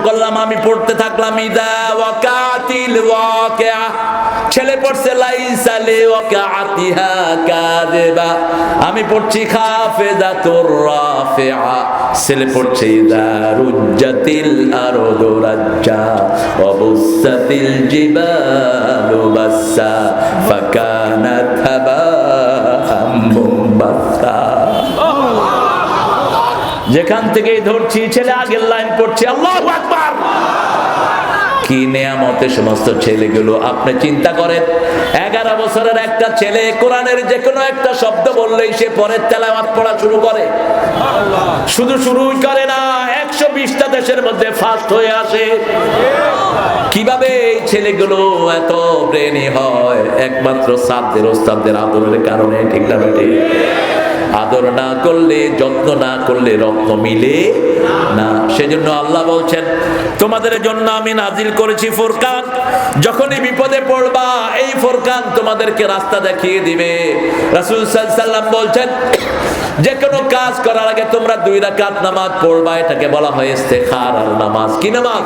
করলাম, আমি পড়তে থাকলাম ইদা ওয়াকাতিল ওয়াকিআ, ছেলে পড়ছে লাইসা লিওয়াকাতিহা কাযিবা, আমি পড়ছি খাফিদাতুর রাফিআ, ছেলে পড়ছে ইদা রুজ্জাতিল আরদু রাজ্জা ওয়া বুসাতিল জিবালু বাসসা ফাকানাত হাবাআম মুনবাসসা। যেখান থেকেই ধরছি ছেলে আগের লাইন পড়ছে আল্লাহু আকবার। কি নেয়ামতে সমস্ত ছেলেগুলো, আপনি চিন্তা করেন 11 বছরের একটা ছেলে কোরআনের যে কোনো একটা শব্দ বললেই সে পরে তেলাওয়াত পড়া শুরু করে। শুধু শুরুই করে না, 120টা দেশের মধ্যে ফার্স্ট হয়ে আসে। কিভাবে এই ছেলেগুলো এত ব্রেনি হয়? একমাত্র সাদদের ওস্তাদদের আদরের কারণে, ঠিক না বেটি? আদর না করলে, যত্ন না করলে রত্ন মিলে না। সেজন্য আল্লাহ বলছেন তোমাদের জন্য আমি নাজিল করেছি ফুরকান, যখনই বিপদে পড়বা এই ফুরকান তোমাদেরকে রাস্তা দেখিয়ে দিবে। রাসূল সাল্লাল্লাহু আলাইহি ওয়াসাল্লাম বলছেন যে কোনো কাজ করার আগে তোমরা 2 রাকাত নামাজ পড়বা, এটাকে বলা হয় ইস্তেখারার নামাজ। কি নামাজ?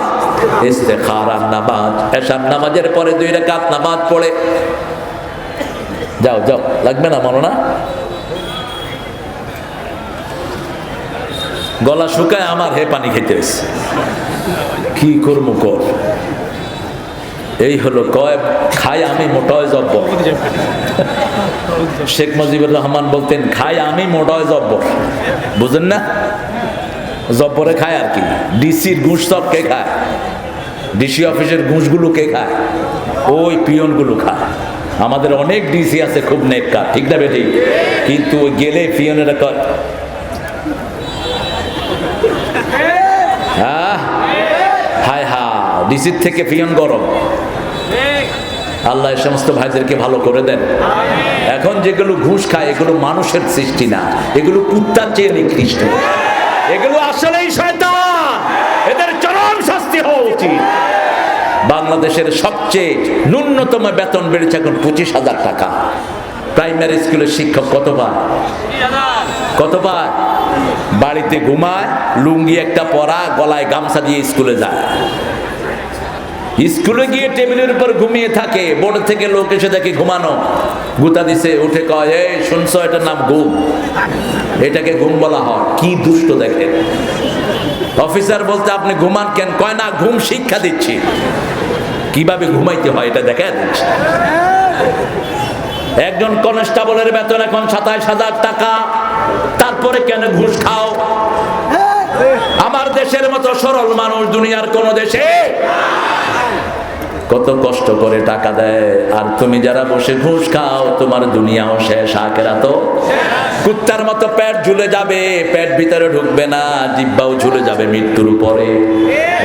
ইস্তেখারার নামাজ। এশার নামাজের পরে 2 রাকাত নামাজ পড়ে যাও যাও, লাগবে না মানো না, গলা শুকায় আমার, হে পানি খেতে এসে কি করবো কর। এই হলো কয় খাই আমি মোটায় জব্বর। শেখ মুজিবুর রহমান বলতেন খাই আমি মোটায় জব্বর, বুঝেন না? জব্বরে খায় আর কি, ডিসির ঘুষ সব কে খায়? ডিসি অফিসের ঘুষগুলো কে খায়? ওই পিয়নগুলো খায়। আমাদের অনেক ডিসি আছে খুব নেককার, ঠিক না বেটি? কিন্তু ওই গেলে পিয়নেরা কয় হায় হা, ডিসির থেকে পিয়ন গরম। আল্লাহ এই সমস্ত ভাইদেরকে ভালো করে দেন। এখন যেগুলো ঘুষ খায় এগুলো মানুষের সৃষ্টি না, এগুলো কুত্তার চেয়ে নিকৃষ্ট, এগুলো আসলেই শয়তান, এদের চরম শাস্তি হওয়া উচিত। বাংলাদেশের সবচেয়ে ন্যূনতম বেতন বেড়েছে এখন 25,000 টাকা। প্রাইমারি স্কুলের শিক্ষক কত পায়? কত পায়? বাড়িতে ঘুমায়, লুঙ্গি একটা পরা, গলায় গামছা দিয়ে স্কুলে যায়। স্কুলে গিয়ে টেবিলের উপর ঘুমিয়ে থাকে, বোর্ড থেকে লোক এসে দেখে ঘুমানো, গুতা দিছে, উঠে কয় এই শুনছো এটার নাম ঘুম, এটাকে ঘুম বলা হয়। কি দুষ্ট দেখেন। অফিসার বলতে আপনি ঘুমান কেন? কয় না ঘুম শিক্ষা দিচ্ছি, কিভাবে ঘুমাইতে হয় এটা দেখা দিচ্ছি। একজন কনস্টেবলের বেতন এখন 27,000 টাকা, তারপরে কেন ঘুষ খাও? আমার দেশের মতো সরল মানুষ দুনিয়ার কোন দেশে কত কষ্ট করে টাকা দেয়, আর তুমি যারা বসে ঘুষ খাও তোমার দুনিয়াও শেষ, আখিরাতও কুত্তার মতো পেট ঝুলে যাবে, পেট ভিতরে ঢুকবে না, জিহ্বাও ঝুলে যাবে মৃত্যুর উপরে।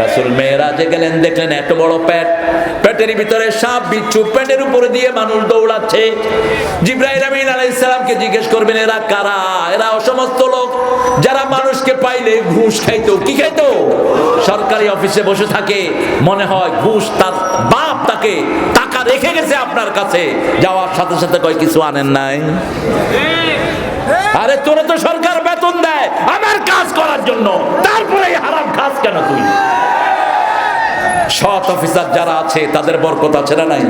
রাসূল মেরাজে গেলেন, দেখলেন এত বড় পেট, পেটের ভিতরে সাপ বিচ্ছু, পেটের উপরে দিয়ে মানুষ দৌড়াচ্ছে। জিবরাইল আমিন আলাইহিস সালামকে জিজ্ঞেস করবেন এরা কারা? এরা সমস্ত লোক যারা মানুষকে পাইলে ঘুষ খাইতো। কি খাইতো? সরকারি অফিসে বসে থাকে, মনে হয় ঘুষ তার বাপ তাকে টাকা রেখে গেছে আপনার কাছে, যাওয়ার সাথে সাথে কয় কিছু আনেন নাই। আরে তোরে তো সরকার বেতন দেয় আমার কাজ করার জন্য, তারপরে হারাম খাস কেন তুই? সৎ অফিসার যারা আছে তাদের বরকত আছে না নাই?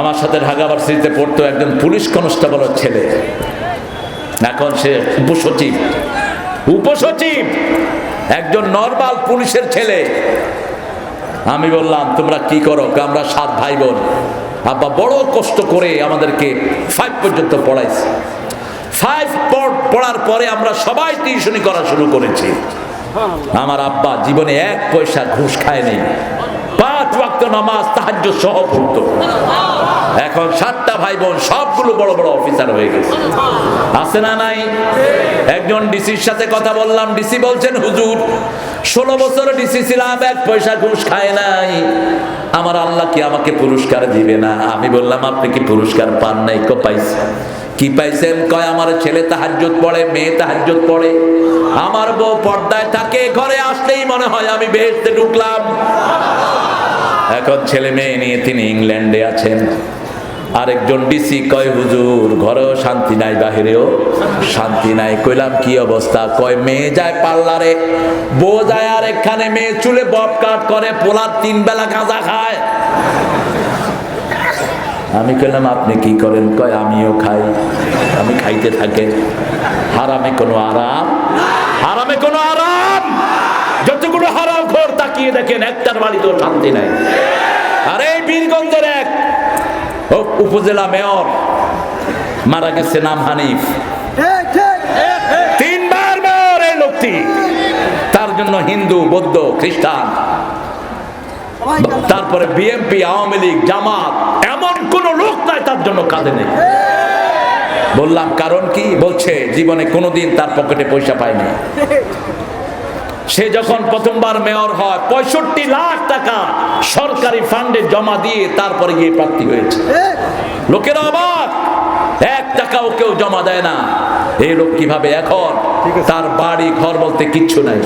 আমার সাথে ঢাকা ভার্সিটিতে পড়তো একজন পুলিশ কনস্টেবলের ছেলে, এখন সে উপসচিব। উপসচিব একজন নরমাল পুলিশের ছেলে। আমি বললাম তোমরা কি করো? আমরা 7 ভাই বোন, আব্বা বড় কষ্ট করে আমাদেরকে 5 পর্যন্ত পড়াইছে। 5 পড়ার পরে আমরা সবাই টিউশনি করা শুরু করেছি। আমার আব্বা জীবনে 1 পয়সা ঘুষ খায়নি, 5 ওয়াক্ত নামাজ তাহাজ্জুদ সহ পড়তো। এখন 7টা ভাই বোন সবগুলো বড় বড় অফিসার হয়ে গেছে, আছে না নাই? একজন ডিসির সাথে কথা বললাম, ডিসি বলছেন হুজুর 16 বছর ডিসি ছিলাম, 1 পয়সা ঘুষ খায় নাই, আমার আল্লাহ কি আমাকে পুরস্কার দিবে না? আমি বললাম আপনি কি পুরস্কার পান নাই? কো পাইছে। কি পাইছেন? কয় আমার ছেলে তাহাজ্জুদ পড়ে, মেয়ে তাহাজ্জুদ পড়ে, আমার বউ পর্দায় থাকে, ঘরে আসলেই মনে হয় আমি বেহেশতে ঢুকলাম। এখন ছেলে মেয়ে নিয়ে তিনি ইংল্যান্ডে আছেন, আরেকজন ডিসি কয় হুজুর ঘরেও শান্তি নাই, বাহিরেও শান্তি নাই। কইলাম কি অবস্থা? কয় মেয়ে যায় পার্লারে, বউ যায় আর এখানে মেয়ে চুলে বব কাট করে, পোলার 3 বেলা গাঁজা খায়। আমি কইলাম আপনি কি করেন? কয় আমিও খাই। আমি খাইতে থাকে। হারামে কোনো আরাম, হারামে কোনো আরাম। যতগুলো হারাম খোর তাকিয়ে দেখেন, একটার বাড়িতেও শান্তি নাই। আর এই বীরগঞ্জের এক উপজেলা মেয়র মারা গেছে, নাম হানিফ, 3 বার মেয়র এই লোকটি। তার জন্য হিন্দু, বৌদ্ধ, খ্রিস্টান, তারপরে বিএনপি, আওয়ামী লীগ, জামাত, এমন কোন লোক নাই তার জন্য কাঁদে নেই। বললাম কারণ কি? বলছে জীবনে কোনোদিন তার পকেটে পয়সা পায়নি। সে যখন প্রথমবার মেয়র হয় 65 লাখ টাকা সরকারি ফান্ডে জমা দিয়ে তারপরে গিয়ে প্রার্থী হয়েছে। লোকেরা অবাক, 1 টাকাও কেউ জমা দেয় না। এই লোক কিভাবে এখন? তার বাড়ি ঘর বলতে কিচ্ছু নাই,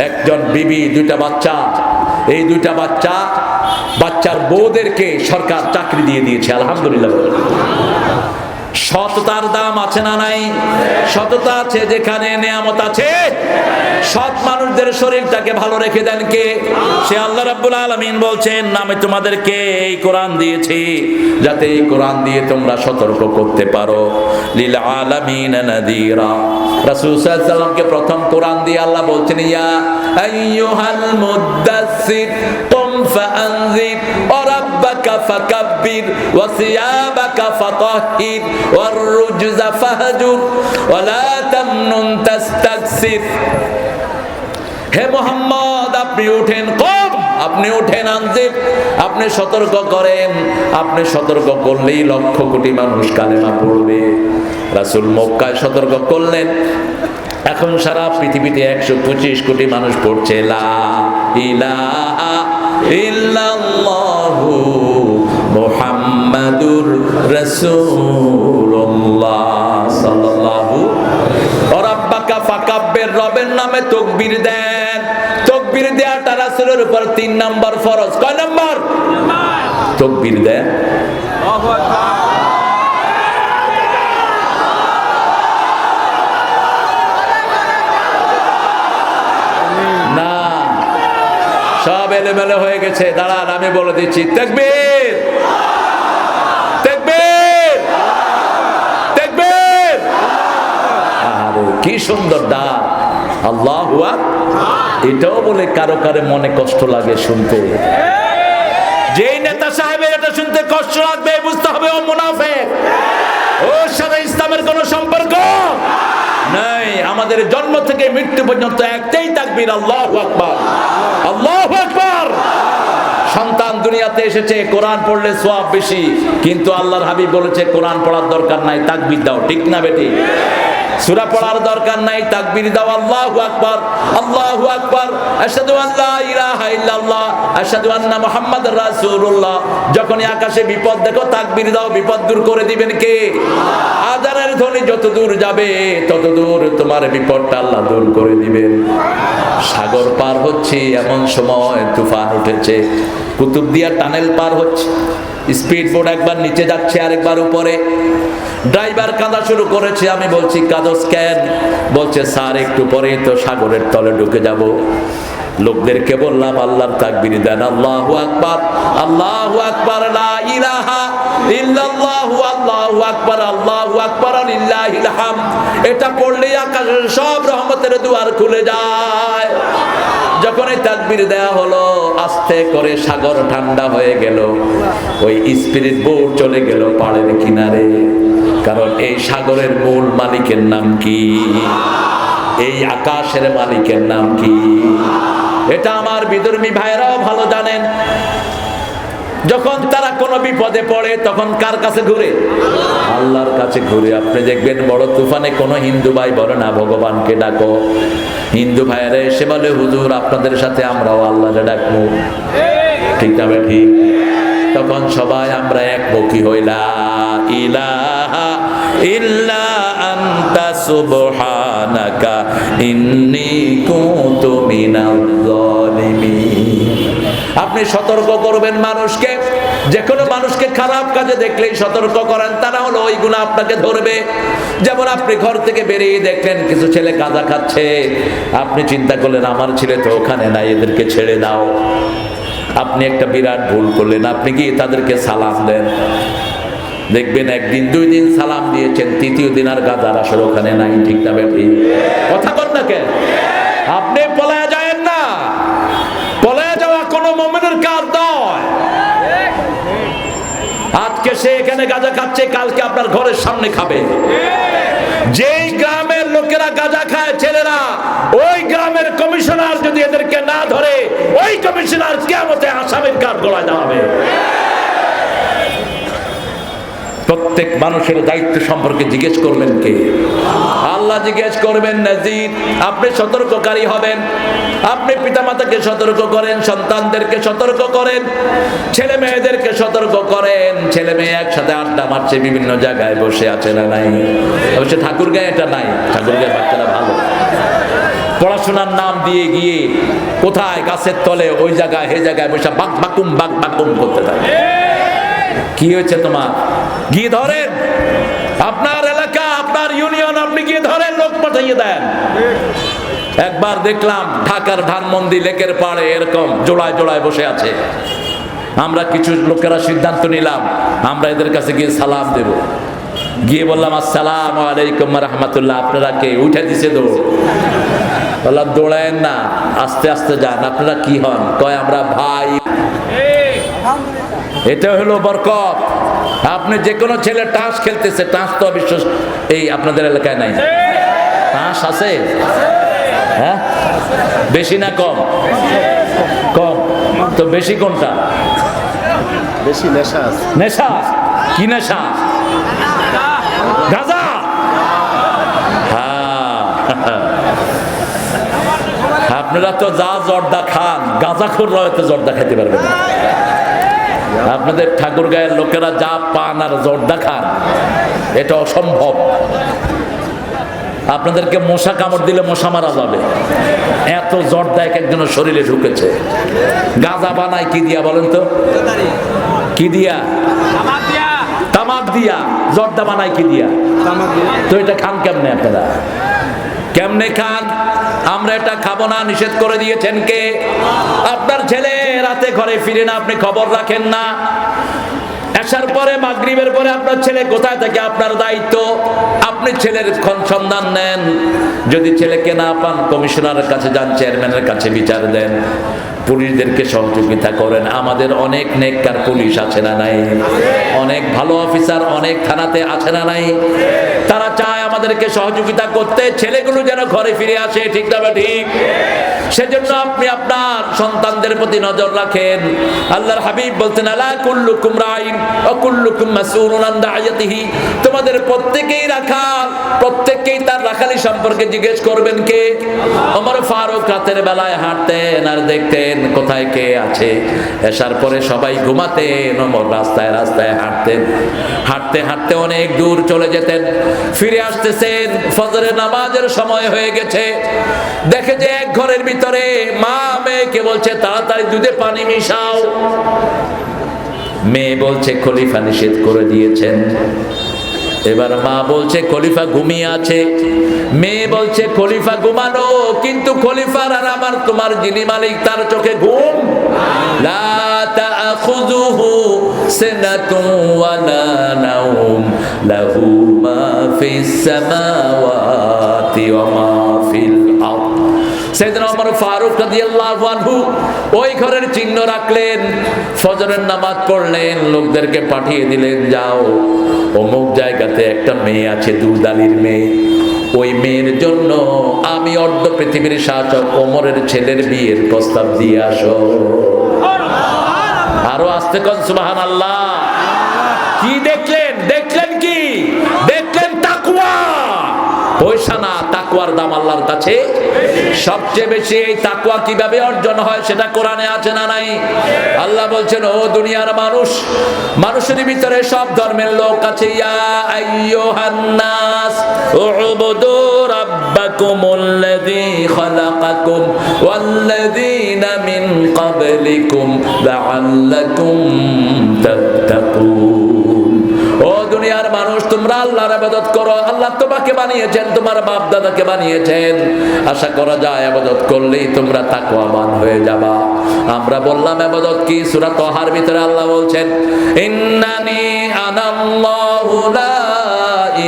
একজন বিবি, 2টা বাচ্চা। এই 2টা বাচ্চার বউদেরকে সরকার চাকরি দিয়ে দিয়েছে, আলহামদুলিল্লাহ। সততার দাম আছে না নাই? সততা আছে যেখানে নেয়ামত আছে। সৎ মানুষদের শরীরটাকে ভালো রেখে দেন কে? সে আল্লাহ রাব্বুল আলামিন বলছেন, আমি তোমাদেরকে এই কোরআন দিয়েছি যাতে এই কোরআন দিয়ে তোমরা সতর্ক করতে পারো। লিল আলামিন নাযীরা। রাসূল সাল্লাল্লাহু আলাইহি ওয়াসাল্লামকে প্রথম কোরআন দিয়ে আল্লাহ বলছেন, ইয়া আইয়ুহাল মুদ্দাসসির কুম ফাআনযির ওয়া রাব্বাকা ফাকাব্বির ওয়া সিয়াবাকা ফাতাহহির ওয়ার রুজজা ফাহজুর ওয়া লা তামনুন তাস্তাকসির। হে মুহাম্মদ, আপনি উঠেন, কম, আপনি উঠেন, আনজির, আপনি সতর্ক করেন। আপনি সতর্ক করলেই 1,00,000 কোটি মানুষ কালেমা পড়বে। রাসূল মক্কায় সতর্ক করলেন, এখন সারা পৃথিবীতে 125 কোটি মানুষ পড়ছে লা ইলাহা ইল্লাল্লাহু মুহাম্মাদুর রাসূলুল্লাহ সাল্লাল্লাহু রাব্বাকা ফাকাব্বির, রবের নামে তাকবীর দেন। তাকবীর দেওয়াটা রাসূলের উপর 3 নাম্বার ফরজ। কয় নাম্বার? তাকবীর দেন। আল্লাহু আকবার। না, সব এলোমেলো হয়ে গেছে। দাঁড়ান, আমি বলে দিচ্ছি, তাকবীর, তাকবীর, তাকবীর। আরে কি সুন্দর ডাক, আল্লাহু আকবার। এটাও বলে কারো কারো মনে কষ্ট লাগে শুনতে। যেই নেতা সাহেবের এটা শুনতে কষ্ট লাগবে, বুঝতে হবে ও মুনাফিক, ওর সাথে ইসলামের কোনো সম্পর্ক নাই। আমাদের জন্ম থেকে মৃত্যু পর্যন্ত একটাই তাকবীর, আল্লাহু আকবার, আল্লাহু আকবার। সন্তান দুনিয়াতে এসেছে, কোরআন পড়লে সওয়াব বেশি, কিন্তু আল্লাহর হাবিব বলেছে কোরআন পড়ার দরকার নাই, তাকবীর দাও। ঠিক না বেটি? সূরা পড়ার দরকার নাই, তাকবীর দাও, আল্লাহু আকবার, আল্লাহু আকবার, আশহাদু আল্লা ইলাহা ইল্লাল্লাহ, আশহাদু আন্না মুহাম্মাদুর রাসূলুল্লাহ। যখনই আকাশে বিপদ দেখো তাকবীর দাও, বিপদ দূর করে দিবেন কে? আযানের ধ্বনি যত দূর যাবে তত দূর তোমার বিপদটা আল্লাহ দূর করে দিবেন। সাগর পার হচ্ছে এমন সময় তুফান উঠেছে, কুতুবদিয়া টানেল পার হচ্ছে, স্পিড বোট একবার নিচে যাচ্ছে আরেকবার উপরে। ড্রাইভার কাঁদা শুরু করেছে। আমি বলছি কাঁদোস কেন? বলছে স্যার একটু পরে তো সাগরের তলে ঢুকে যাব। লোকদেরকে বললাম আল্লাহর তাকবীর দেন, আল্লাহু আকবার, আল্লাহু আকবার, লা ইলাহা ইল্লাল্লাহু, আল্লাহু আকবার, আল্লাহু আকবার, লিল্লাহিল হামদ। এটা পড়লেই আকাশের সব রহমতের দুয়ার খুলে যায়। যখন এই তাকবীর দেয়া হলো, আস্তে করে সাগর ঠান্ডা হয়ে গেল। ওই স্পিরিট বোট চলে গেল পাড়ের কিনারে। কারণ এই সাগরের মূল মালিকের নাম কি? এই আকাশের মালিকের নাম কি? এটা আমার বিধর্মী ভাইরাও ভালো জানেন। যখন তারা কোনো বিপদে পড়ে তখন কার কাছে ঘুরে? আল্লাহর কাছে ঘুরে। আপনি দেখবেন বড় তুফানে কোনো হিন্দু ভাই বলে না ভগবানকে ডাকো। হিন্দু ভাইয়েরা এসে বলে হুজুর আপনাদের সাথে আমরাও আল্লাহরে ডাকবো। ঠিক না ঠিক? তখন সবাই আমরা একমুখী হইলা, ইলাহা ইল্লা আনতা সুবহানাকা ইন্নী কুনতু মিনাজ জালিমিন। আপনি সতর্ক করবেন মানুষকে, যে কোনো মানুষকে খারাপ কাজে দেখলেই সতর্ক করেন, তারা হলো ওই গুনাহ আপনাকে ধরবে। যেমন আপনি ঘর থেকে বেরিয়ে দেখলেন কিছু ছেলে গাঁজা খাচ্ছে, আপনি চিন্তা করলেন আমার ছেলে তো ওখানে নাই, এদেরকে ছেড়ে দাও। আপনি একটা বিরাট ভুল করলেন, আপনি গিয়ে তাদেরকে সালাম দেন। দেখবেন একদিন দুই দিন সালাম দিয়েছেন, তৃতীয় দিন আর গাঁজার আসর ওখানে নাই। ঠিক না ব্যাপারী? কথা বল না কেন? আপনি পলায়া যায়েন না, পলায়া যাওয়া কোনো মুমিনের কাজ নয়। আজকে সে এখানে গাঁজা খাচ্ছে, কালকে আপনার ঘরের সামনে খাবে। যেই গ্রামের লোকেরা গাঁজা খায় ছেলেরা, ওই গ্রামের কমিশনার যদি এদেরকে না ধরে, ওই কমিশনার কিয়ামতে আসামির কাঠ গলায় দেওয়া হবে। প্রত্যেক মানুষের দায়িত্ব সম্পর্কে জিজ্ঞেস করবেন কে? আল্লাহ জিজ্ঞেস করবেন। নাজির, আপনি সতর্ককারী হবেন। আপনি পিতামাতাকে সতর্ক করেন, সন্তানদেরকে সতর্ক করেন, ছেলে মেয়েদেরকে সতর্ক করেন। ছেলে মেয়ে একসাথে আড্ডা মারছে, বিভিন্ন জায়গায় বসে আছে না নাই? অবশ্য ঠাকুরগাঁয়ে এটা নাই, ঠাকুরগাঁয়ে বাচ্চারা ভালো। পড়াশোনার নাম দিয়ে গিয়ে কোথায় গাছের তলে ওই জায়গায় হে জায়গায় বসে বাক বাকুম করতে থাকে। কি হয়েছে তোমার? গিয়ে ধরেন, আপনার এলাকা, আপনার ইউনিয়ন, আপনি গিয়ে ধরেন, লোক পাঠিয়ে দেন। একবার দেখলাম ঢাকার ধানমন্ডি লেকের পাড়ে এরকম জোড়ায় জোড়ায় বসে আছে। আমরা কিছু লোকেরা সিদ্ধান্ত নিলাম আমরা এদের কাছে গিয়ে সালাম দেব। গিয়ে বললাম আসসালামু আলাইকুম রাহমাতুল্লাহ। আপনারা কে? উঠে দিছে দৌড়। বললাম দৌড়ায়েন না, আস্তে আস্তে যান। আপনারা কি হন? কয় আমরা ভাই। এটা হলো বরকত। আপনি যে কোনো ছেলে টাস খেলতেছে, টাস তো অবশ্য এই আপনাদের এলাকায় নাই। টাস আছে? হ্যাঁ, বেশি না কম? কম তো। বেশি কোনটা? বেশি নেশা আছে। নেশা? কি নেশা? গাঁজা? হ্যাঁ, আপনারা তো যা জর্দা খান, গাঁজাখোররা হয়তো জর্দা খেতে পারবে না। আপনাদের ঠাকুরগাঁয়ের লোকেরা যা পান আর জর্দা খান, এটা অসম্ভব। আপনাদেরকে মশা কামড় দিলে মশা মারা যাবে, এত জর্দা এক একজনের শরীরে ঢুকেছে। গাঁজা বানায় কি দিয়া বলেন তো? কি দিয়া? তামাক দিয়া। জর্দা বানায় কি দিয়া? তো এটা খান কেমনে আপনারা? কেমনে খান? আমরা এটা খাবো না, নিষেধ করে দিয়েছেন কে? আপনার ছেলে রাতে ঘরে ফিরে না, আপনি খবর রাখেন না। এশার পরে মাগরিবের পরে আপনার ছেলে কোথায় থাকে আপনার দায়িত্ব। আপনি ছেলের সন্ধান নেন। যদি ছেলেকে না পান কমিশনারের কাছে যান, চেয়ারম্যানের কাছে বিচার দেন, পুলিশদেরকে সহযোগিতা করেন। আমাদের অনেক নেককার পুলিশ আছে না নাই? অনেক ভালো অফিসার অনেক থানাতে আছে না নাই? তারা চায় আমাদেরকে সহযোগিতা করতে, ছেলেগুলো যেন ঘরে ফিরে আসে। ঠিক না ঠিক? সেজন্য আপনি আপনার সন্তানদের প্রতি নজর রাখেন। আল্লাহর হাবিব বলতেন আলা কুল্লুকুম রাইন ওয়া কুল্লুকুম মাসউলুন আন রাইয়াতিহি। তোমাদের প্রত্যেককেই রাখাল, প্রত্যেককেই তার রাখালি সম্পর্কে জিজ্ঞেস করবেন কে? ওমর ফারুক রাতের বেলায় হাঁটতেন আর দেখতেন কোথায় কে আছে। এশার পরে সবাই ঘুমাতেন, ওমর রাস্তায় রাস্তায় হাঁটতেন। হাঁটতে হাঁটতে অনেক দূর চলে যেতেন, ফিরে আসতেছেন, ফজরের নামাজের সময় হয়ে গেছে। দেখে যে এক ঘরের ভিতরে মা মেয়েকে বলছে তাড়াতাড়ি দুধে পানি মিশাও। মেয়ে বলছে খলিফা নিষেধ করে দিয়েছেন। এবার মা বলছে খলিফা ঘুমিয়ে আছে। মেয়ে বলছে খলিফা ঘুমানো, কিন্তু খলিফার আর আমার তোমার যিনি মালিক তার চোখে ঘুম। লা তাখুযুহু সিনাতুন ওয়ালা নাওম লাহু মা ফিস সামাওয়াতি ওয়া মা ফিল আরদ। সাইয়েদনা ওমর ফারুক রাদিয়াল্লাহু আনহু ওই ঘরের চিহ্ন রাখলেন, ফজরের নামাজ পড়লেন, লোকদেরকে পাঠিয়ে দিলেন, যাও অমুক জায়গাতে একটা মেয়ে আছে, দুধালির মেয়ে, ওই মেয়ের জন্য আমি অর্ধ পৃথিবীর শাসক ওমরের ছেলের বিয়ের প্রস্তাব দিয়ে আসো। আরো আস্তে কোন সুবহানাল্লাহ। কি দেখলেন? কি দেখলেন? তাকওয়া। পয়সা না, তাকওয়া। তাকওয়ার দাম আল্লাহর কাছে সবচেয়ে বেশি। এই তাকওয়া কিভাবে অর্জন হয় সেটা কোরআনে আছে না নাই? আল্লাহ বলছেন, ও দুনিয়ার মানুষ, মানুষের ভিতরে সব ধর্মের লোক আছে। ইয়া আইয়ুহান নাস উবুদু রাব্বাকুমুল্লাযী খালাকাকুম ওয়াল্লাযীনা মিন ক্বাবলিকুম লাআল্লাকুম তাত্তাকুন। ও দুনিয়ার মানুষ, তোমরা আল্লাহর ইবাদত করো। আল্লাহ তোমাকে বানিয়েছেন, তোমার বাপ দাদাকে বানিয়েছেন। আশা করা যায় ইবাদত করলেই তোমরা তাকওয়াবান হয়ে যাবা। আমরা বললাম ইবাদত কি? সূরা তাহার ভিতরে আল্লাহ বলছেন, ইন্নানি আনাল্লাহু লা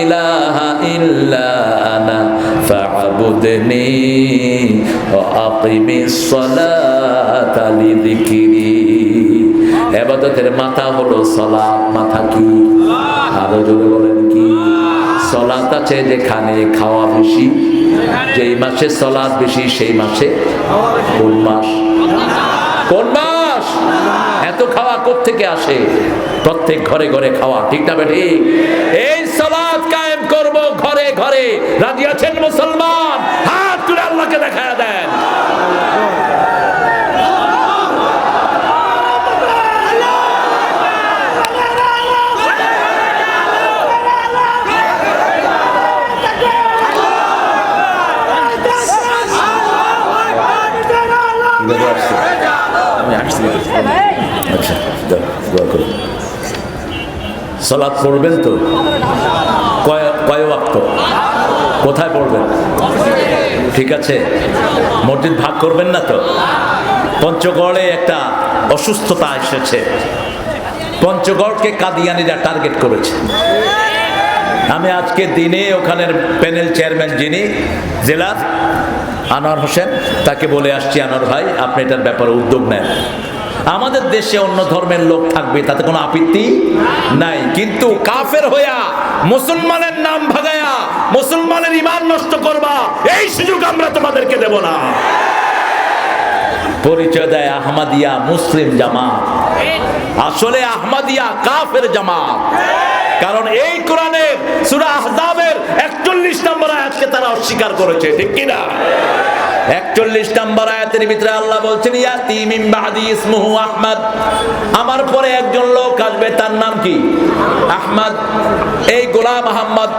ইলাহা ইল্লা আনা ফা'বুদনি ওয়া আকিমিস সালাতা লিযিকরি। ইবাদতের মাথা হলো সালাত। মাথা কি? আরো জোরে বলেন কি? সালাত আছে যেখানে খাওয়া বেশি, যেই মাসে সালাত বেশি সেই মাসে কোন মাস? কোন মাস? এত খাওয়া কোত্থেকে আসে? প্রত্যেক ঘরে ঘরে খাওয়া, ঠিক না বেঠি? এই সালাত কায়েম করব ঘরে ঘরে। রাজি আছেন মুসলমান? হাত তুলে আল্লাহকে দেখায়া দেন। সালাত পড়বেন তো? কয় ওয়াক্ত? কোথায় পড়বেন? ঠিক আছে, মসজিদ ভাগ করবেন না তো? পঞ্চগড়ে একটা অসুস্থতা এসেছে, পঞ্চগড়কে কাদিয়ানিরা টার্গেট করেছে। আমি আজকে দিনে ওখানের প্যানেল চেয়ারম্যান যিনি জেলার আনোয়ার হোসেন, তাকে বলে আসছি, আনোয়ার ভাই আপনি এটার ব্যাপারে উদ্যোগ নেন। আমাদের দেশে অন্য ধর্মের লোক থাকবে, তাতে কোনো আপত্তি নাই, কিন্তু কাফের হইয়া মুসলমানের নাম ভাগায়া মুসলমানের ঈমান নষ্ট করবা, এই সুযোগ আমরা তোমাদেরকে দেব না। পরিচয় দেয় আহমদিয়া মুসলিম জামাত, আসলে আহমদিয়া কাফের জামাত। কারণ এই কোরআনের সূরা আহজাবের 41 নম্বর আয়াতকে তারা অস্বীকার করেছে, ঠিক কি না? 41 নম্বর আয়াতের ভিতরে আল্লাহ বলছেন, ইয়াতি মিন বাদি ইসমুহু আহমদ, আমার পরে একজন লোক আসবে, তার নাম কি? আহমদ। এই গোলাম আহমদ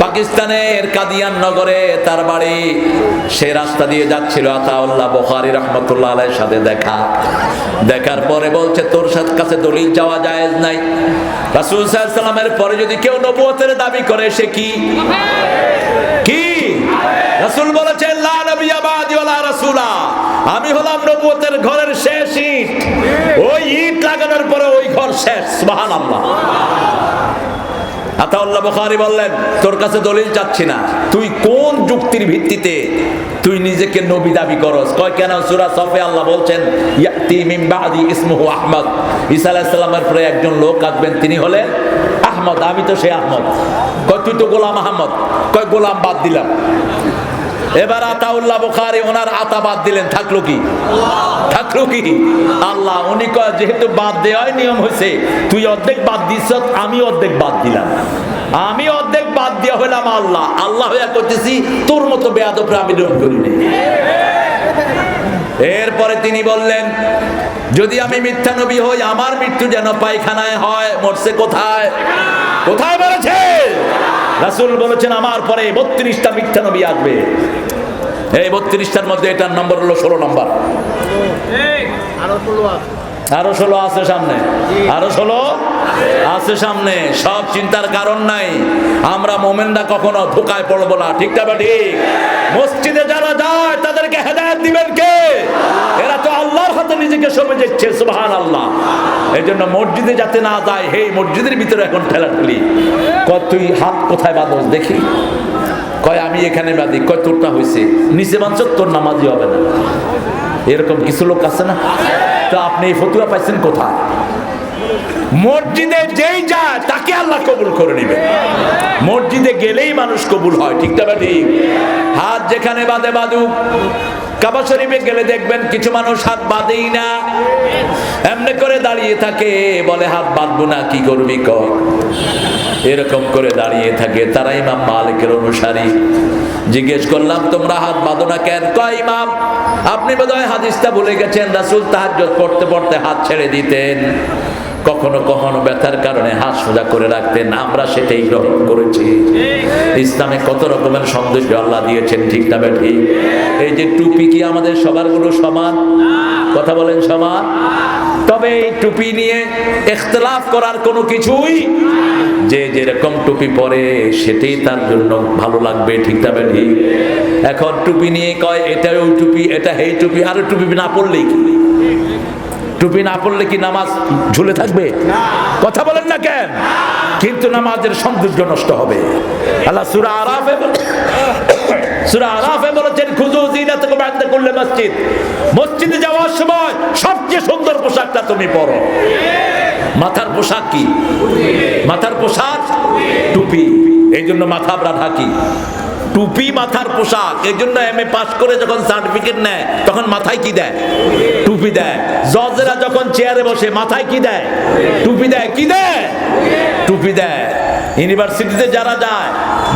পাকিস্তানের কাদিয়ান নগরে তার বাড়ি। সে রাস্তা দিয়ে যাচ্ছিল, আতাউল্লাহ বুখারী রাহমাতুল্লাহ আলাইহির সাথে দেখার পরে বলছে, তোর কাছে দলিল চাওয়া জায়েজ নাই। রাসূল সাল্লাল্লাহু আলাইহি ওয়াসাল্লামের পরে যদি কেউ নবুয়তের দাবি করে, সে কি? রাসূল বলেছেন, লা নবিয়্যা বাদি ওয়ালা রাসূলা, আমি হলাম নবুয়তের ঘরের শেষ ইট। ওই ইট লাগানোর পরে ওই ঘর শেষ। সুবহানাল্লাহ। আতাউল্লাহ বুখারী বললেন, তোর কাছে দলিল চাচ্ছি না, তুই কোন যুক্তির ভিত্তিতে তুই নিজেকে নবী দাবি করস? কয় কেন? সূরা সফে আল্লাহ বলছেন, ইয়াতি মিন বাদি ইসমুহু আহমদ, ঈসা আলাইহিস সালামের পরে একজন লোক আসবেন, তিনি হলেন আহমদ। আমি তো সেই আহমদ। কয় তুই তো গোলাম আহমদ। কয় গোলাম বাদ দিলাম। এবার আতাউল্লাহ বুখারী ওনার আতা বাদ দিলেন, থাকলো কি? আল্লাহ। উনি কয়, যেহেতু বাদ দেওয়াই নিয়ম হয়েছে, তুই অর্ধেক বাদ দিছ, আমি অর্ধেক বাদ দিলাম। আমি অর্ধেক বাদ দিয়া হইলাম আল্লাহ। আল্লাহ হইয়া করতেছি, তোর মতো বেয়াদবরা আমি গ্রহণ করিনি। এরপরে তিনি বললেন, যদি আমি মিথ্যা নবী হই, আমার মৃত্যু যেন পায়খানায় হয়। মরছে কোথায়? কোথায় বলেছে? রাসূল বলেছেন, আমার পরে 32টা মিথ্যা নবী আসবে। এই 32টার মধ্যে এটার নম্বর হলো 16 নম্বর। আরো 16 আছে সামনে, আরো 16 আছে সামনে। সব চিন্তার কারণ নাই। আমরা মুমিনরা কখনো ধোঁকায় পড়বো না, ঠিক না? ঠিক। মসজিদে যারা যায় তাদেরকে হেদায়েত দিবেন কে? এরা তো আল্লাহর হাতে নিজেকে সঁপে দিচ্ছে। সুবহানাল্লাহ। এই জন্য মসজিদে যাতে না যায়, হে মসজিদের ভিতরে এখন ঠেলাঠেলি। কয় তুই হাত কোথায় বাঁধস দেখি? কয় আমি এখানে বাঁধি। কয় তোরটা হয়েছে, নিচে বাঁধছ, তোর নামাজি হবে না। এরকম কিছু লোক আছে না? তো আপনি এই ফতুয়া পাইছেন কোথায়? মসজিদে যেই যায় তাকে আল্লাহ কবুল করে নেবে। মসজিদে গেলেই মানুষ কবুল হয়, ঠিক না? ঠিক। হাত যেখানে বাঁধে বাঁধুক। কাবা শরীফে গেলে দেখবেন কিছু মানুষ হাত বাঁধেই না, এমনি করে দাঁড়িয়ে থাকে, বলে হাত বাঁধবো না, কি করবি কর। এরকম করে দাঁড়িয়ে থাকে, তারা ইমাম মালিকের অনুসারী। জিজ্ঞেস করলাম তোমরা হাত বাঁধো না কেন? কয় ইমাম আপনি বোধহয় হাদিসটা ভুলে গেছেন, রাসূল তাহাজ্জুদ পড়তে পড়তে হাত ছেড়ে দিতেন, কখনো কখনো ব্যথার কারণে হাত সোজা করে রাখতেন, আমরা সেটাই গ্রহণ করেছি। ইসলামে কত রকমের সৌন্দর্য আল্লাহ দিয়েছেন, ঠিক না ঠিক? এই যে টুপি কি আমাদের সবার গুলো সমান? কথা বলেন সমান? তবে এই টুপি নিয়ে ইখতিলাফ করার কোনো কিছুই, যে যেরকম টুপি পরে সেটাই তার জন্য ভালো লাগবে, ঠিক না ঠিক? এখন টুপি নিয়ে কয় এটা ওই টুপি, এটা এই টুপি, আর টুপি না পড়লেই কি? টুপি না পড়লে কি নামাজ ঝুলে থাকবে? কথা বলেন না কেন? কিন্তু নামাজের সৌন্দর্য নষ্ট হবে। আল্লাহ সূরা আরাফে বলেছেন খুযু যিনাতাকুম ইনদা কুল্লি মসজিদ, মসজিদে যাওয়ার সময় সবচেয়ে সুন্দর পোশাকটা তুমি পরো। মাথার পোশাক কি? মাথার পোশাক টুপি, এই জন্য মাথা আমরা ঢাকি। টুপি মাথার পোশাক, এই জন্য এমএ পাস করে যখন সার্টিফিকেট নেয় তখন মাথায় কি দেয়? টুপি দেয়। জজরা যখন চেয়ারে বসে মাথায় কি দেয়? টুপি দেয়। কি দেয়? টুপি দেয়। ইউনিভার্সিটিতে যারা যায়,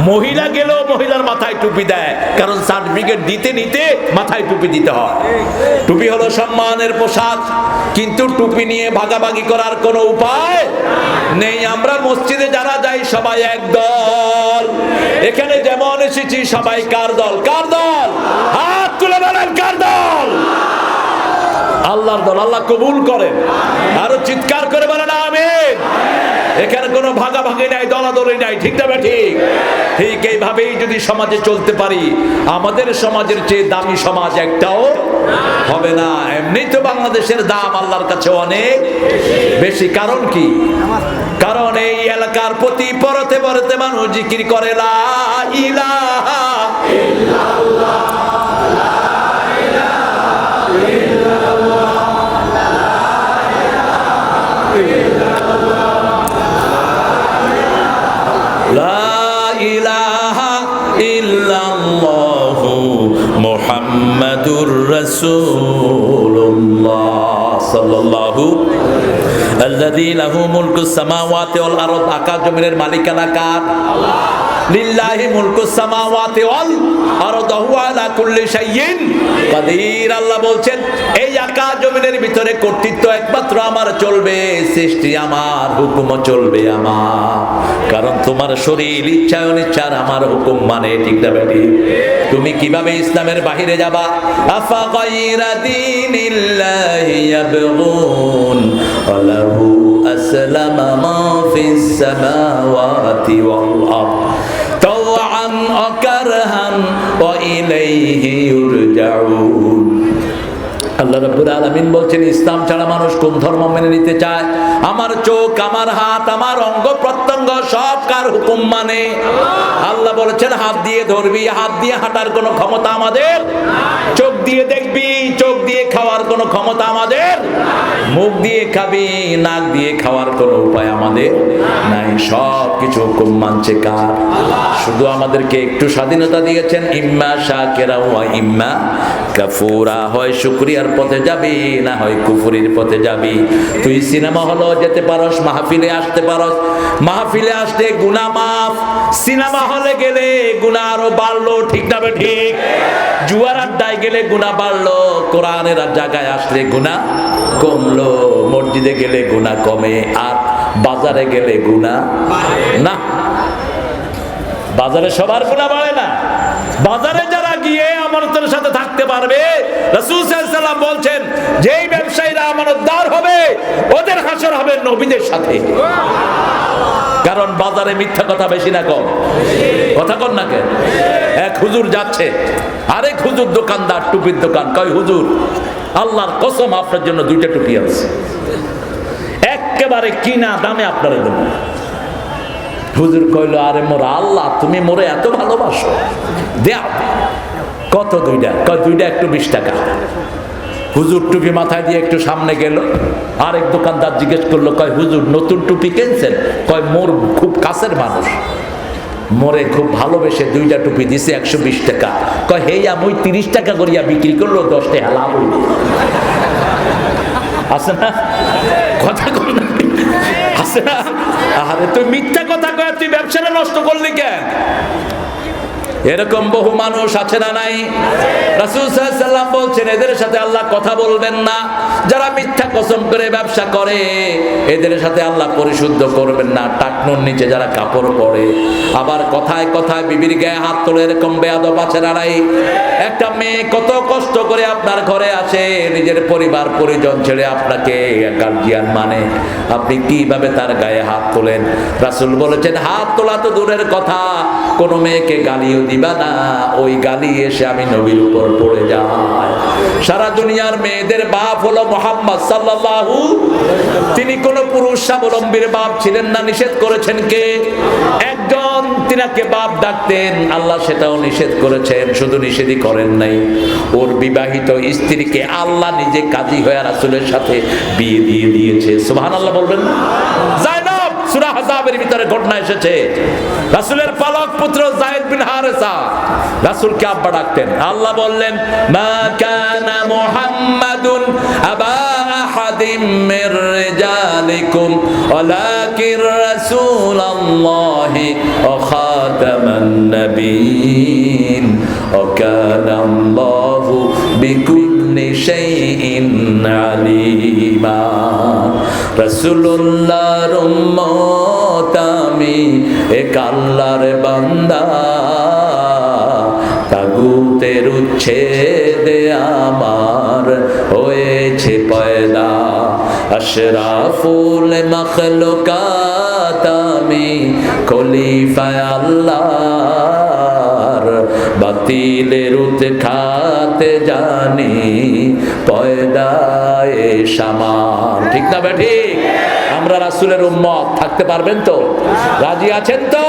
মহিলা গেলেও মহিলার মাথায় টুপি দেয়, কারণ সার্টিফিকেট দিতে নিতে মাথায় টুপি দিতে হয়। টুপি হলো সম্মানের পোশাক, কিন্তু টুপি নিয়ে ভাগাভাগি করার কোনো উপায় নেই। আমরা মসজিদে যারা যাই সবাই এক দল, এখানে যেমন এসেছি সবাই কার দল? কার দল? হাত তুলে বলেন কার দল? আল্লাহর দল। আল্লাহ কবুল করেন। আরো চিৎকার করে বলেন আমিন। এখানে কোনো ভাগাভাগি নাই, দলাদলি নাই, ঠিক না ঠিক? ঠিক এইভাবেই যদি সমাজে চলতে পারি, আমাদের সমাজের চেয়ে দামি সমাজ একটাও হবে না। এমনি তো বাংলাদেশের দাম আল্লাহর কাছে অনেক বেশি। কারণ কি? কারণ এই এলাকার প্রতি পরতে পরতে মানুষ জিকির করে লা ইলাহা ইল্লাল্লাহ, লা ইলাহা ইল্লাল্লাহ, লা ইলাহা ইল্লাল্লাহু মুহাম্মাদুর রাসূলুল্লাহ সাল্লাল্লাহু আল্লাযী লাহু মুলকুস সামাওয়াতি ওয়াল আরদ। আকাশ জমিনের মালিকানা কার? আল্লাহ। লিল্লাহি মুলকুস সামাওয়াতি ওয়াল আরদ ওয়া হুয়া আলা কুল্লি শাইইন কাদির। আল্লাহ বলছেন এই আকাশ জমিনের ভিতরে কর্তৃত্ব একমাত্র আমার চলবে, সৃষ্টি আমার, হুকুমও চলবে আমার। কারণ তোমার শরীর ইচ্ছা অনিচ্ছার আমার হুকুম মানে, ঠিক না বেটি? তুমি কিভাবে ইসলামের বাহিরে যাবা? আফা গায়রা দীনিল্লাহি ইয়াবগুন ওয়া লাহু আসলামা মা ফিস সামাওয়াতি ওয়াল আরদ তাওআন ওয়া কারহান ওয়া ইলাইহি ইউরজাউন। আল্লাহ রাব্বুল আলামিন বলছেন ইসলাম ছাড়া মানুষ কোন ধর্ম মেনে নিতে চায়? আমার চোখ, আমার হাত, আমার অঙ্গ প্রত্যঙ্গ সব কার হুকুম মানে? আল্লাহ বলেছেন হাত দিয়ে ধরবি, হাত দিয়ে হাঁটার কোনো ক্ষমতা আমাদের, চোখ দিয়ে দেখবি, চোখ দিয়ে খাওয়ার কোনো ক্ষমতা আমাদের, মুখ দিয়ে খাবি, নাক দিয়ে খাওয়ার কোনো উপায় আমাদের নাই। সব কিছু হুকুম মানছে কার? শুধু আমাদেরকে একটু স্বাধীনতা দিয়েছেন, ইম্মা শাকিরা ওয়া ইম্মা কাফুরা। হয় শুকরিয়ার পথে যাবি, না হয় কুফরির পথে যাবি। তুই সিনেমা হলে যেতে পারস, মাহফিলে আসতে পারস, মাহফিলে আসলে গুনাহ মাফ, সিনেমা হলে গেলে গুনাহ আরো বাড়লো, ঠিক না ঠিক? জুয়ার আড্ডায় গেলে গুনাহ বাড়লো, কোরআনের জায়গায় আসলে গুনাহ কমলো, মসজিদে গেলে গুনাহ কমে, আর বাজারে গেলে গুনাহ না। বাজারে সবার গুনাহ বাড়ে না। বাজারে যারা গিয়ে আমানতের সাথে থাকতে পারবে, রাসূল সাল্লাল্লাহু আলাইহি ওয়াসাল্লাম বলছেন যেই ব্যবসায়ীরা আমানতদার হবে ওদের হাসর হবে নবীদের সাথে। কারণ বাজারে মিথ্যা কথা বেশি না কম? কথা কন না কেন? এক হুজুর যাচ্ছে, আরেক হুজুর দোকানদার, টুপির দোকান, কয় হুজুর আল্লাহর কসম আপনার জন্য দুইটা টুপি আছে, একেবারে কিনা দামে আপনারা দেব। হুজুর কইলো আরে মোরা আল্লাহ, তুমি মোরে এত ভালোবাসো, দেয়া। কত দুইটা? কয় দুইটা একটু 20 টাকা। হুজুর টুপি মাথায় দিয়ে একটু সামনে গেল, আরেক দোকানদার জিজ্ঞেস করলো, কয় হুজুর নতুন টুপি কিনছেন? কয় মোর খুব কাছের মানুষ, মোরে খুব ভালোবেসে দুইটা টুপি দিছে 120 টাকা। কয় হেই আমি 30 টাকা করিয়া বিক্রি করলো, 10 টাকা লাভ হইল। আছে না কথা? আছে না? আরে তুই মিথ্যা কথা কয়ে তুই ব্যবসাটা নষ্ট করলি কেন? এরকম বহু মানুষ আছে না নাই? রাসূল সাল্লাল্লাহু আলাইহি ওয়াসাল্লাম বলছেন এদের সাথে আল্লাহ কথা বলবেন না। যারা মিথ্যা কসম করে ব্যবসা করে এদের সাথে আল্লাহ পরিশুদ্ধ করবেন না। টাকনুর নিচে যারা কাপড় পরে, আবার কথায় কথায় বিবির গায়ে হাত তোলে, এরকম বেয়াদব আছে না নাই? একটা মেয়ে কত কষ্ট করে আপনার ঘরে আসে, নিজের পরিবার পরিজন ছেড়ে আপনাকে গার্জিয়ান মানে, আপনি কিভাবে তার গায়ে হাত তোলেন? রাসূল বলেছেন হাত তোলা তো দূরের কথা, কোন মেয়েকে গালিও দিবা না, ওই গালি এসে আমি নবীর উপর পড়ে যায়। সারা দুনিয়ার মেয়েদের বাপ হলো মুহাম্মদ সাল্লাল্লাহু, তিনি কোন পুরুষ স্বাবলম্বীর বাপ ছিলেন না। নিষেধ করেছেন কে? একজন তিনাকে বাপ ডাকতেন, আল্লাহ সেটাও নিষেধ করেছেন। শুধু নিষেধই করেন নাই, ওর বিবাহিত স্ত্রীকে আল্লাহ নিজে কাজী হয়ে রাসূলের সাথে বিয়ে দিয়ে দিয়েছে। সুবহানাল্লাহ বলবেন না? যায়নব সূরা আহজাবের ভিতরে ঘটনা এসেছে। রাসূলের পালক পুত্র যায়েদ বিন হারেসা রাসূলকে আব্বা ডাকতেন। আল্লাহ বললেন মা কানা মুহাম্মাদুন আবা আহাদিম মির রিজালিকুম ওয়ালাকিন রাসূলুল্লাহি ওয়া খাতামান নাবিয়্যিন ওয়া কানা আল্লাহু বিকুল্লি শাইইন আলিমা। রাসূলুল্লাহর উম্মত আমি, এক আল্লাহর বান্দা, তাগুতের উচ্ছেদে আমার হয়েছে পয়দা। আশরাফুল মাখলুকাত আমি, খলিফায়ে আল্লাহর, বাতিলের উৎখাতে জানি পয়দায়ে শামার। ঠিক না ঠিক? আমরা রাসূলের উম্মত, থাকতে পারবেন তো? রাজি আছেন তো?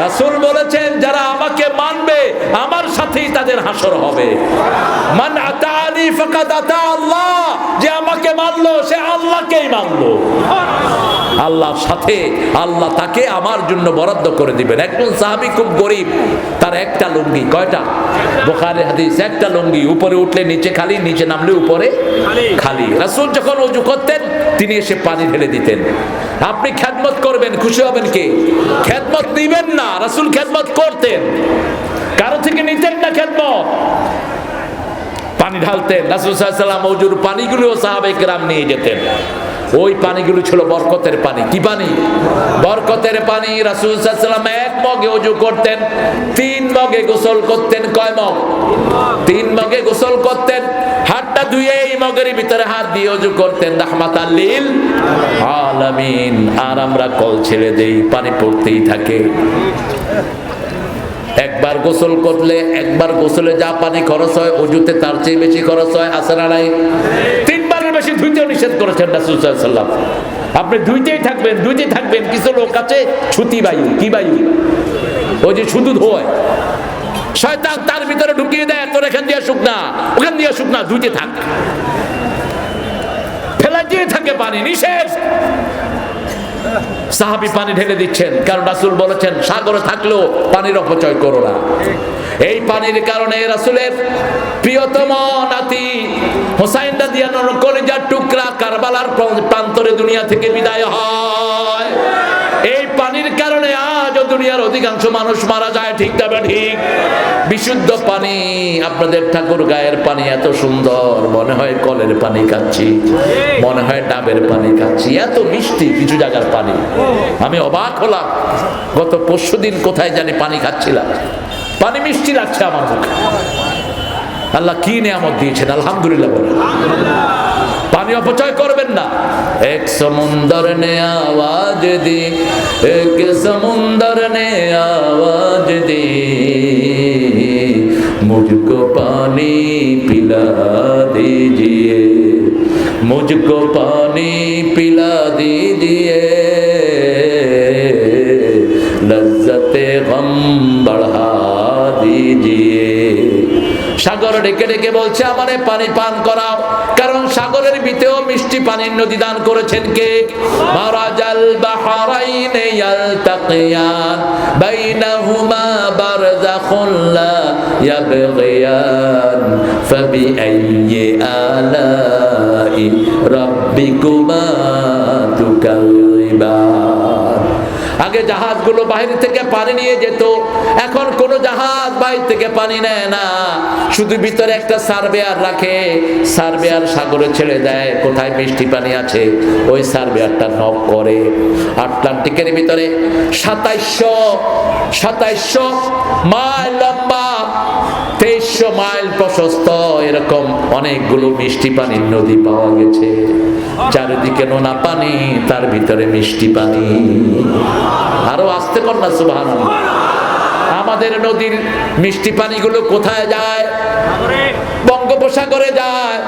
রাসূল বলেছেন যারা আমাকে মানবে আমার সাথেই তাদের হাসর হবে। মান আতানি ফাকাদ আতা আল্লাহ, যে আমাকে মানলো সে আল্লাহকেই মানলো। আল্লাহর সাথে আল্লাহ তাকে আমার জন্য বরাদ্দ করে দিবেন। একজন সাহাবী খুব গরিব, তার একটা লুঙ্গি, কয়টা? বুখারী হাদিস, একটা লুঙ্গি, উপরে উঠলে নিচে খালি, নিচে নামলে উপরে খালি। রাসূল যখন ওযু করতেন তিনি এসে পানি ঢেলে দিতেন। আপনি খেদমত করবেন, খুশি হবেন কে? খেদমত নিবেন না, রাসূল খেদমত করতেন, কারো থেকে নিতেন না খেদমত। পানি ঢালতেন, রাসূল সাল্লাল্লাহু আলাইহি ওয়াসাল্লাম ওযুর পানিগুলো সাহাবায়ে কেরাম নিয়ে যেতেন। ওই পানিগুলো ছিল বরকতের পানি। কি পানি? বরকতের পানি। রাসূল সাল্লাল্লাহু আলাইহি ওয়াসাল্লাম এক মগে ওযু করতেন, 3 মগে গোসল করতেন। কয় মগ? 3 মগে গোসল করতেন। হাতটা ধুয়ে এই মগের ভিতরে হাত দিয়ে ওযু করতেন, রাহমাতাল লিল আলামিন। আর আমরা কল ছেড়ে দেই, পানি পড়তেই থাকে। একবার গোসল করলে, একবার গোসলে যা পানি খরচ হয় ওযুতে তার চেয়ে বেশি খরচ হয়। আছে না নাই? 3 বারের বেশি ধুইতেও নিষেধ করেছেন রাসূল সাল্লাল্লাহু আলাইহি ওয়াসাল্লাম। আপনি ধুইতেই থাকবেন, ধুইতেই থাকবেন। কিছু লোক আছে ছুতি বায়ু। কি বায়ু? ওই যে শুধু ধোয়, শয়তান তার ভিতরে ঢুকিয়ে দেয়, তোর এখান দিয়ে শুকনা, ওখান দিয়ে শুকনা, ধুইতে থাক, ফেলা দিয়ে থাকে পানি। নিষেধ। সাহাবী পানি ঢেলে দিচ্ছেন, কারণ রাসূল বলেছেন সাগরে থাকলেও পানির অপচয় করো না। এই পানির কারণে রাসূলের প্রিয়তম নাতি হুসাইন রাদিয়াল্লাহু আনহু কলিজার টুকরা কারবালার প্রান্তরে দুনিয়া থেকে বিদায় হয়। এই পানির কারণে আজও দুনিয়ার অধিকাংশ মানুষ মারা যায়। ঠিক না ঠিক? বিশুদ্ধ পানি। আপনাদের ঠাকুর গায়ের পানি এত সুন্দর, মনে হয় কলের পানি খাচ্ছি, মনে হয় ডাবের পানি খাচ্ছি, এত মিষ্টি কিছু জায়গার পানি। আমি অবাক হলাম, গত পরশুদিন কোথায় জানি পানি খাচ্ছিলাম, পানি মিষ্টি লাগছে আমার মুখে। আল্লাহ কি নিয়ামত দিয়েছেন, আলহামদুলিল্লাহ বলেন। পানি অপচয় করবেন না। এক সমুন্দর নে আওয়াজ দি, এক সমুন্দর নে আওয়াজ দি, মুঝকো পানি পিলা দीजिए, मुझको पानी पिला दीजिए, लज्जते गम बढ़ा दीजिए। সাগর ডেকে ডেকে বলছে আমারে পানি পান করাও, কারণ সাগরের ভিতরেও মিষ্টি পানির নদী দান করেছেন কে? মারাজাল বাহরাইন ইয়ালতাকিয়ান বাইনাহুমা বারযাখুন লা ইয়াবগিয়ান ফাবিআইয়ি আলাই রাব্বিকুমা তুকাল্লিমান। লইবার। আগে জাহাজগুলো বাইরে থেকে পানি নিয়ে যেত, এখন কোনো জাহাজ বাইরে থেকে পানি নেয় না, শুধু ভিতরে একটা সার্ভেয়ার রাখে, সার্ভেয়ার সাগরে ছেড়ে দেয়, কোথায় মিষ্টি পানি আছে ওই সার্ভেয়ারটা নক করে। আটলান্টিকের ভিতরে 2700 মাইল লম্বা, 2300 মাইল প্রশস্ত এরকম অনেকগুলো মিষ্টি পানির নদী পাওয়া গেছে। চারিদিকে নোনা পানি, তার ভিতরে মিষ্টি পানি। আরো আসতে কর না সুবহানাল্লাহ। আমাদের নদীর মিষ্টি পানিগুলো কোথায় যায়? বঙ্গোপসাগরে যায়।